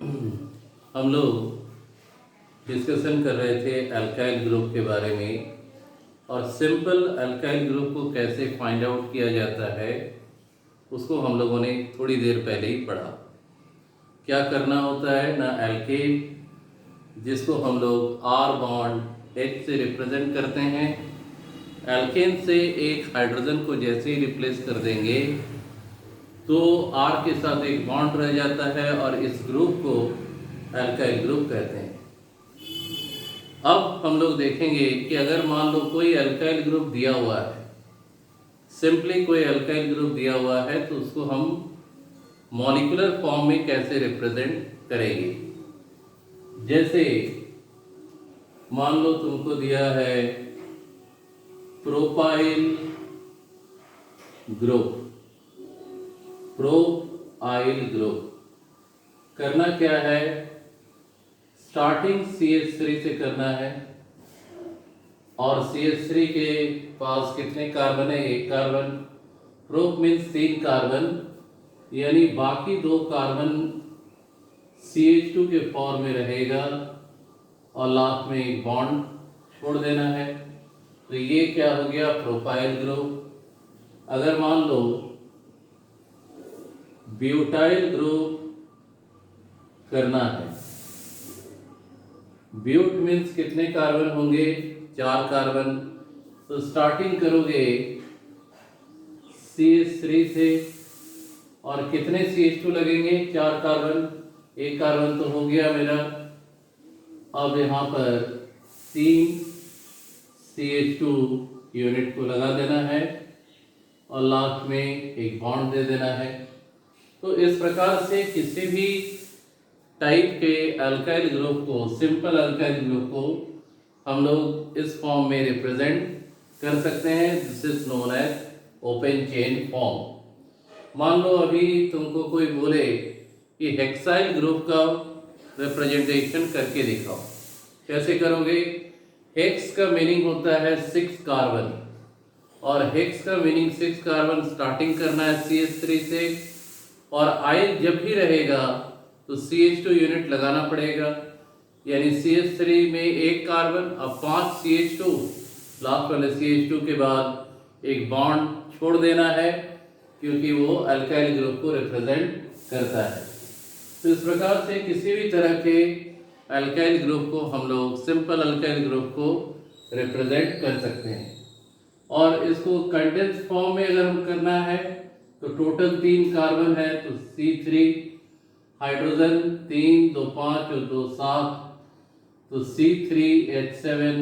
हम लोग डिस्कशन कर रहे थे अल्काइल ग्रुप के बारे में और सिंपल अल्काइल ग्रुप को कैसे फाइंड आउट किया जाता है उसको हम लोगों ने थोड़ी देर पहले ही पढ़ा। क्या करना होता है ना, एल्केन जिसको हम लोग R बॉन्ड H से रिप्रेजेंट करते हैं, एल्केन से एक हाइड्रोजन को जैसे ही रिप्लेस कर देंगे तो R के साथ एक बॉन्ड रह जाता है और इस ग्रुप को अल्काइल ग्रुप कहते हैं। अब हम लोग देखेंगे कि अगर मान लो कोई अल्काइल ग्रुप दिया हुआ है, सिंपली कोई अल्काइल ग्रुप दिया हुआ है, तो उसको हम मॉलिक्यूलर फॉर्म में कैसे रिप्रेजेंट करेंगे। जैसे मान लो तुमको दिया है प्रोपाइल ग्रुप, प्रोपाइल ग्रुप करना क्या है, स्टार्टिंग CH3 से करना है और CH3 के पास कितने कार्बन है, एक कार्बन। प्रोप मीन्स 3 कार्बन, यानी बाकी 2 कार्बन CH2 के फॉर्म में रहेगा और लास्ट में एक बॉन्ड छोड़ देना है। तो ये क्या हो गया, प्रोपाइल ग्रुप। अगर मान लो ब्यूटाइल ग्रुप करना है, ब्यूट मीन्स कितने कार्बन होंगे, 4 कार्बन। तो स्टार्टिंग करोगे CH3 से और कितने CH2 लगेंगे, 4 कार्बन, एक कार्बन तो हो गया मेरा। अब यहाँ पर 3 CH2 यूनिट को लगा देना है और लास्ट में एक बॉन्ड दे देना है। तो इस प्रकार से किसी भी टाइप के अल्काइल ग्रुप को, सिंपल अल्काइल ग्रुप को हम लोग इस फॉर्म में रिप्रेजेंट कर सकते हैं। This is known as open chain form. मान लो अभी तुमको कोई बोले कि हेक्साइल ग्रुप का रिप्रेजेंटेशन करके दिखाओ, कैसे करोगे। हेक्स का मीनिंग होता है 6 कार्बन और हेक्स का मीनिंग 6 कार्बन, स्टार्टिंग करना है CH3 से और आयल जब भी रहेगा तो CH2 यूनिट लगाना पड़ेगा, यानी CH3 में एक कार्बन, अब 5 CH2, लास्ट वाले CH2 के बाद एक बॉन्ड छोड़ देना है क्योंकि वो अल्काइल ग्रुप को रिप्रेजेंट करता है। तो इस प्रकार से किसी भी तरह के अल्काइल ग्रुप को हम लोग, सिंपल अल्काइल ग्रुप को रिप्रेजेंट कर सकते हैं। और इसको कंडेंस फॉर्म में अगर हम करना है तो टोटल 3 कार्बन है तो C3, हाइड्रोजन 3, 2 5 और 2 7, तो C3H7।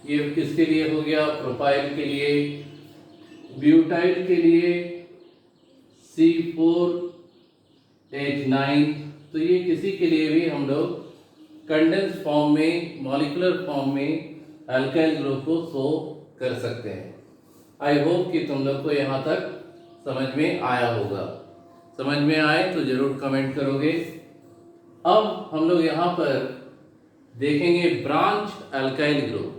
ये किसके लिए हो गया, प्रोपाइल के लिए। ब्यूटाइल के लिए C4H9। तो ये किसी के लिए भी हम लोग कंडेंस फॉर्म में, मॉलिक्यूलर फॉर्म में अल्काइल ग्रुप को शो कर सकते हैं। आई होप कि तुम लोग को यहाँ तक समझ में आया होगा। समझ में आए तो जरूर कमेंट करोगे। अब हम लोग यहाँ पर देखेंगे ब्रांच अल्काइल ग्रुप।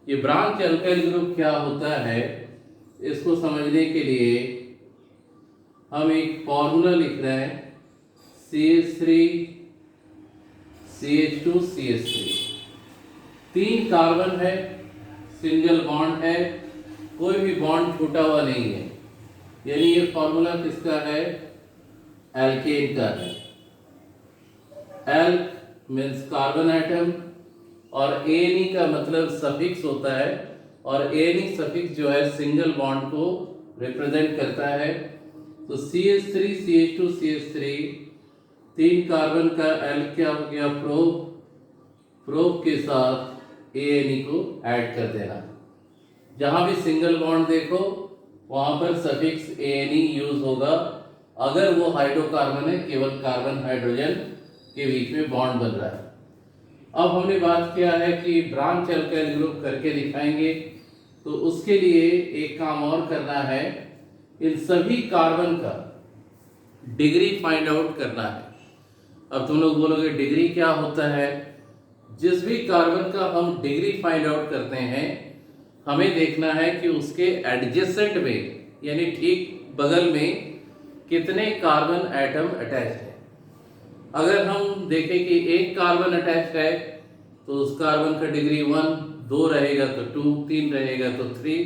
ये ब्रांच अल्काइल ग्रुप क्या होता है, इसको समझने के लिए हम एक फॉर्मूला लिख रहे हैं, CH3 CH2 CH3। 3 कार्बन है, सिंगल बॉन्ड है, कोई भी बॉन्ड छूटा हुआ नहीं है, यानी ये फॉर्मूला किसका है, एल्केन का है। एल्क मीन्स कार्बन एटम और ANE का मतलब सफिक्स होता है और ANE सफिक्स जो है सिंगल बॉन्ड को रिप्रेजेंट करता है। तो CH3 CH2 CH3, 3 कार्बन का एल्क क्या हो गया, प्रोप। प्रोप के साथ ANE को ऐड कर देना। जहां भी सिंगल बॉन्ड देखो वहां पर सफिक्स ANE यूज होगा। अगर वो हाइड्रोकार्बन है, केवल कार्बन हाइड्रोजन के बीच में बॉन्ड बन रहा है। अब हमने बात किया है कि ब्रांच अल्काइल ग्रुप करके दिखाएंगे, तो उसके लिए एक काम और करना है, इन सभी कार्बन का डिग्री फाइंड आउट करना है। अब तुम लोग बोलोगे डिग्री क्या होता है। जिस भी कार्बन का हम डिग्री फाइंड आउट करते हैं, हमें देखना है कि उसके एडजेसेंट में, यानी ठीक बगल में कितने कार्बन एटम अटैच है। अगर हम देखें कि एक कार्बन अटैच है तो उस कार्बन का डिग्री 1, 2 रहेगा तो 2, 3 रहेगा तो 3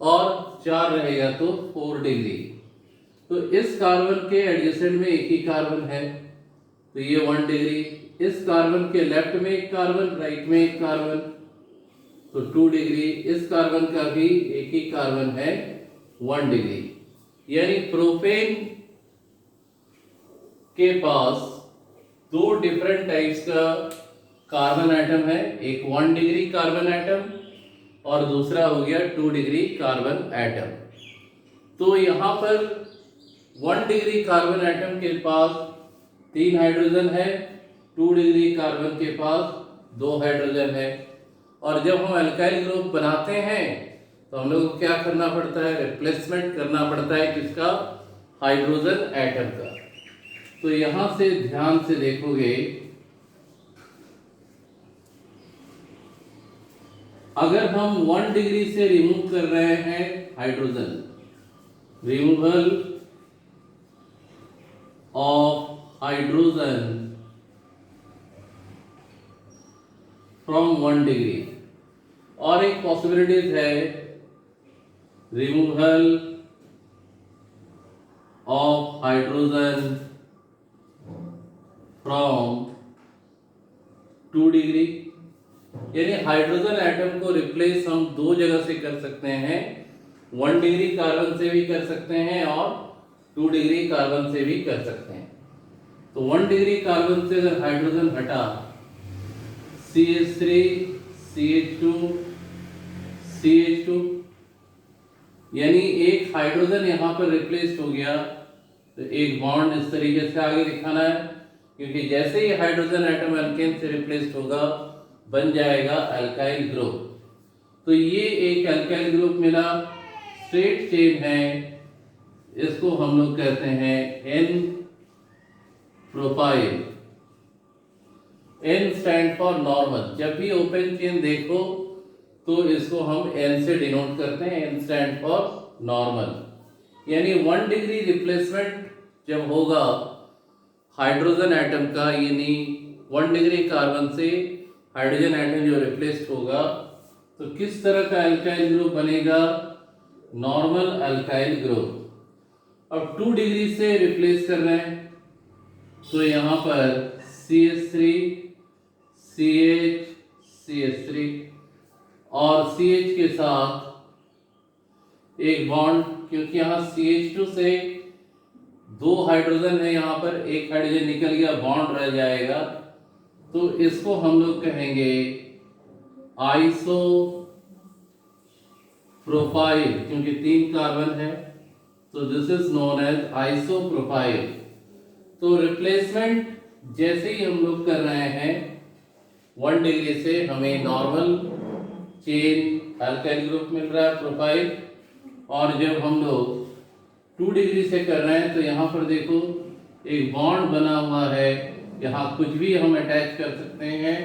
और 4 रहेगा तो 4 डिग्री। तो इस कार्बन के एडजेसेंट में एक ही कार्बन है तो ये 1 डिग्री। इस कार्बन के लेफ्ट में एक कार्बन, राइट में एक कार्बन तो 2 डिग्री। इस कार्बन का भी एक ही कार्बन है 1 डिग्री। यानी प्रोपेन के पास दो डिफरेंट टाइप्स का कार्बन एटम है, एक 1 डिग्री कार्बन एटम और दूसरा हो गया 2 डिग्री कार्बन एटम। तो यहाँ पर 1 डिग्री कार्बन एटम के पास 3 हाइड्रोजन है, 2 डिग्री कार्बन के पास 2 हाइड्रोजन है। और जब हम अल्काइल ग्रुप बनाते हैं तो हम लोग को क्या करना पड़ता है, रिप्लेसमेंट करना पड़ता है किसका, हाइड्रोजन एटम का। तो यहां से ध्यान से देखोगे, अगर हम 1 डिग्री से रिमूव कर रहे हैं hydrogen, removal of hydrogen from 1 degree, और एक पॉसिबिलिटीज है removal of hydrogen from 2 degree. यानी हाइड्रोजन एटम को रिप्लेस हम दो जगह से कर सकते हैं, 1 डिग्री कार्बन से भी कर सकते हैं और 2 डिग्री कार्बन से भी कर सकते हैं। तो 1 डिग्री कार्बन से अगर हाइड्रोजन हटा, CH3 CH2 CH2, यानी एक हाइड्रोजन यहाँ पर रिप्लेस हो गया। तो एक बॉन्ड इस तरीके से आगे दिखाना है, क्योंकि जैसे ही हाइड्रोजन एटम एल्केन से रिप्लेस होगा बन जाएगा अल्काइल ग्रुप। तो ये एक अल्काइल ग्रुप मिला, स्ट्रेट चेन है, इसको हम लोग कहते हैं N propyl. N stand for normal. जब भी ओपन चेन देखो तो इसको हम N से डिनोट करते हैं, N स्टैंड फॉर नॉर्मल। यानी 1 डिग्री रिप्लेसमेंट जब होगा हाइड्रोजन एटम का, यानी 1 डिग्री कार्बन से हाइड्रोजन एटम जो रिप्लेस होगा, तो किस तरह का अल्काइल ग्रुप बनेगा, नॉर्मल अल्काइल ग्रुप। अब 2 डिग्री से रिप्लेस कर रहे हैं तो यहाँ पर CH3 CH CH3 और CH के साथ एक बॉन्ड, क्योंकि यहाँ CH2 से 2 हाइड्रोजन है, यहाँ पर एक हाइड्रोजन निकल गया, बॉन्ड रह जाएगा। तो इसको हम लोग कहेंगे आइसो प्रोपाइल, क्योंकि 3 कार्बन है तो this is known as isopropyl. तो रिप्लेसमेंट जैसे ही हम लोग कर रहे हैं 1 डिग्री से, हमें नॉर्मल चेन अल्काइल ग्रुप मिल रहा है प्रोपाइल, और जब हम लोग 2 डिग्री से कर रहे हैं तो यहाँ पर देखो एक बॉन्ड बना हुआ है, यहाँ कुछ भी हम अटैच कर सकते हैं,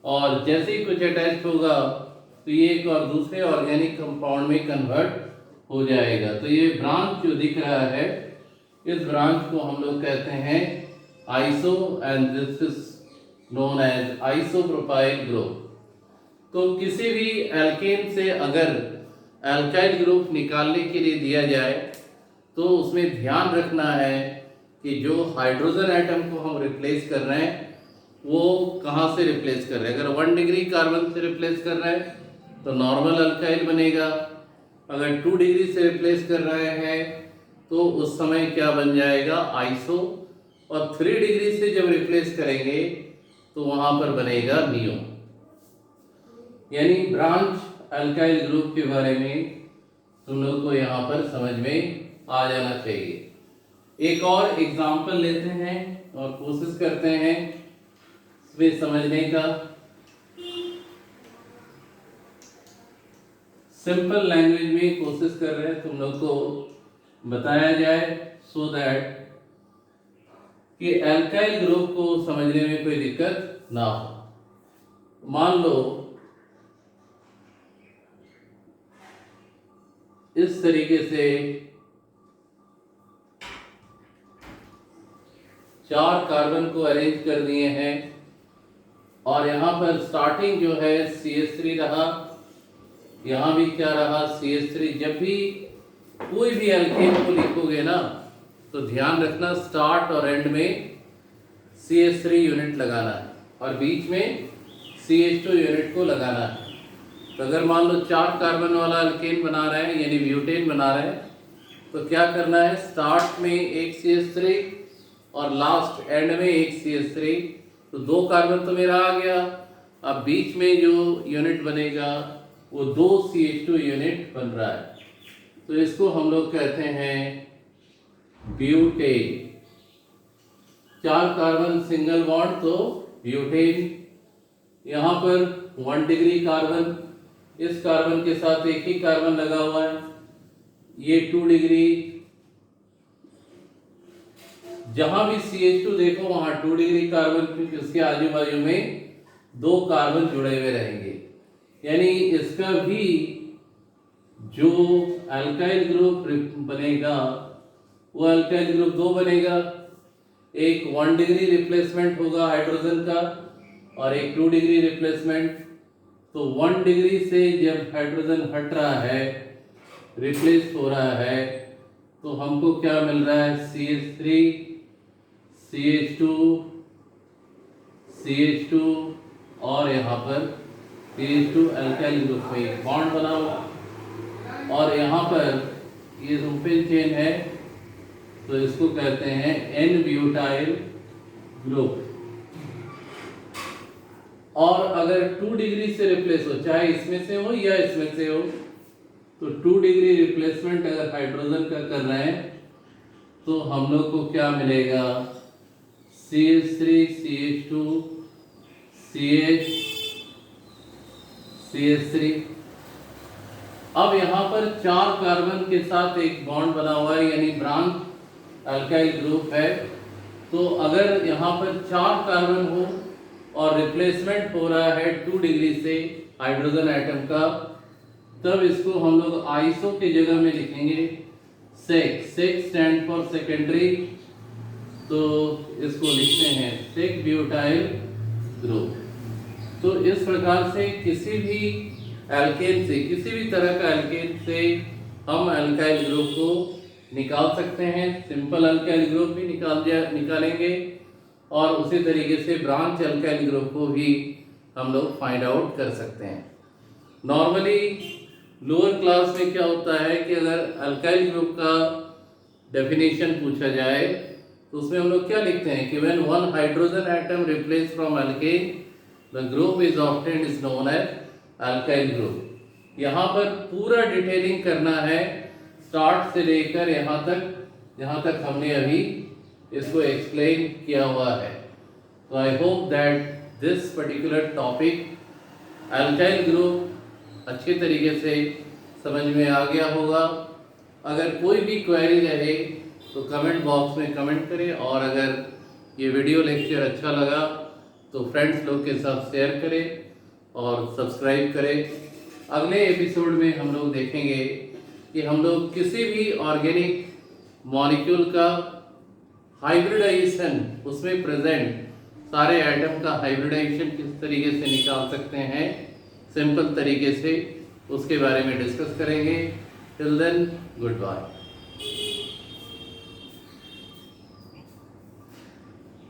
और जैसे ही कुछ अटैच होगा तो ये एक और दूसरे ऑर्गेनिक कंपाउंड में कन्वर्ट हो जाएगा। तो ये ब्रांच जो दिख रहा है, इस ब्रांच को हम लोग कहते हैं iso, and this is known as isopropyl group. तो किसी भी एल्केन से अगर अल्काइल ग्रुप निकालने के लिए दिया जाए तो उसमें ध्यान रखना है कि जो हाइड्रोजन एटम को हम रिप्लेस कर रहे हैं वो कहाँ से रिप्लेस कर रहे हैं। अगर 1 डिग्री कार्बन से रिप्लेस कर रहे हैं तो नॉर्मल अल्काइल बनेगा, अगर 2 डिग्री से रिप्लेस कर रहे हैं तो उस समय क्या बन जाएगा, आइसो, और 3 डिग्री से जब रिप्लेस करेंगे तो वहाँ पर बनेगा नियो। यानी ब्रांच अल्काइल ग्रुप के बारे में तुम लोग को यहाँ पर समझ में आ जाना चाहिए। एक और एग्जाम्पल लेते हैं और कोशिश करते हैं इसमें समझने का। सिंपल लैंग्वेज में कोशिश कर रहे हैं तुम लोग को बताया जाए, सो दैट कि अल्काइल ग्रुप को समझने में कोई दिक्कत ना हो। मान लो इस तरीके से 4 कार्बन को अरेंज कर दिए हैं और यहाँ पर स्टार्टिंग जो है CH3 रहा, यहाँ भी क्या रहा CH3। जब भी कोई भी एल्केन को लिखोगे ना तो ध्यान रखना स्टार्ट और एंड में CH3 यूनिट लगाना है और बीच में CH2 यूनिट को लगाना है। तो अगर मान लो 4 कार्बन वाला एल्केन बना रहे हैं यानी ब्यूटेन बना रहे हैं तो क्या करना है, स्टार्ट में एक CH3 और लास्ट एंड में एक CH3, तो 2 कार्बन तो मेरा आ गया। अब बीच में जो यूनिट बनेगा वो 2 CH2 यूनिट बन रहा है, तो इसको हम लोग कहते हैं ब्यूटेन। 4 कार्बन सिंगल बॉन्ड तो ब्यूटेन। यहाँ पर 1 डिग्री कार्बन, इस कार्बन के साथ एक ही कार्बन लगा हुआ है, ये 2 डिग्री। जहां भी CH2 देखो वहां 2 डिग्री कार्बन, क्योंकि उसके आजू बाजू में 2 कार्बन जुड़े हुए रहेंगे, यानी इसका भी जो अल्काइल ग्रुप बनेगा वो अल्काइल ग्रुप 2 बनेगा। एक 1 डिग्री रिप्लेसमेंट होगा हाइड्रोजन का और एक 2 डिग्री रिप्लेसमेंट। तो 1 डिग्री से जब हाइड्रोजन हट रहा है, रिप्लेस हो रहा है, तो हमको क्या मिल रहा है CH3 CH2 CH2 और यहाँ पर CH2 अल्काइल ग्रुप में एक बॉन्ड बना हुआ और यहाँ पर ये ओपन चेन है तो इसको कहते हैं N ब्यूटाइल ग्रुप। और अगर 2 डिग्री से रिप्लेस हो, चाहे इसमें से हो या इसमें से हो, तो 2 डिग्री रिप्लेसमेंट अगर हाइड्रोजन का कर रहे हैं तो हम लोग को क्या मिलेगा CH3 CH2 CH CH3। अब यहाँ पर 4 कार्बन के साथ एक बॉन्ड बना हुआ है यानी ब्रांच अल्काइल ग्रुप है। तो अगर यहाँ पर 4 कार्बन हो और रिप्लेसमेंट हो रहा है 2 डिग्री से हाइड्रोजन एटम का, तब इसको हम लोग आइसो के जगह में लिखेंगे सेक। सेक स्टैंड फॉर सेकेंडरी, तो इसको लिखते हैं सेक ब्यूटाइल ग्रुप। तो इस प्रकार से किसी भी एल्केन से, किसी भी तरह का एल्केन से हम अल्काइल ग्रुप को निकाल सकते हैं। सिंपल अल्काइल ग्रुप भी निकालेंगे और उसी तरीके से ब्रांच अल्काइल ग्रुप को भी हम लोग फाइंड आउट कर सकते हैं। नॉर्मली लोअर क्लास में क्या होता है कि अगर अल्काइल ग्रुप का डेफिनेशन पूछा जाए तो उसमें हम लोग क्या लिखते हैं कि when one hydrogen atom replace from alkane the group is obtained is known as alkyl group. यहाँ पर पूरा डिटेलिंग करना है स्टार्ट से लेकर यहाँ तक हमने अभी इसको एक्सप्लेन किया हुआ है। तो I hope that this particular topic alkyl group अच्छे तरीके से समझ में आ गया होगा। अगर कोई भी क्वेरी रहे तो कमेंट बॉक्स में कमेंट करें और अगर ये वीडियो लेक्चर अच्छा लगा तो फ्रेंड्स लोग के साथ शेयर करें और सब्सक्राइब करें। अगले एपिसोड में हम लोग देखेंगे कि हम लोग किसी भी ऑर्गेनिक मॉलिक्यूल का हाइब्रिडाइजेशन, उसमें प्रेजेंट सारे एटम का हाइब्रिडाइजेशन किस तरीके से निकाल सकते हैं सिंपल तरीके से, उसके बारे में डिस्कस करेंगे। Till then good bye.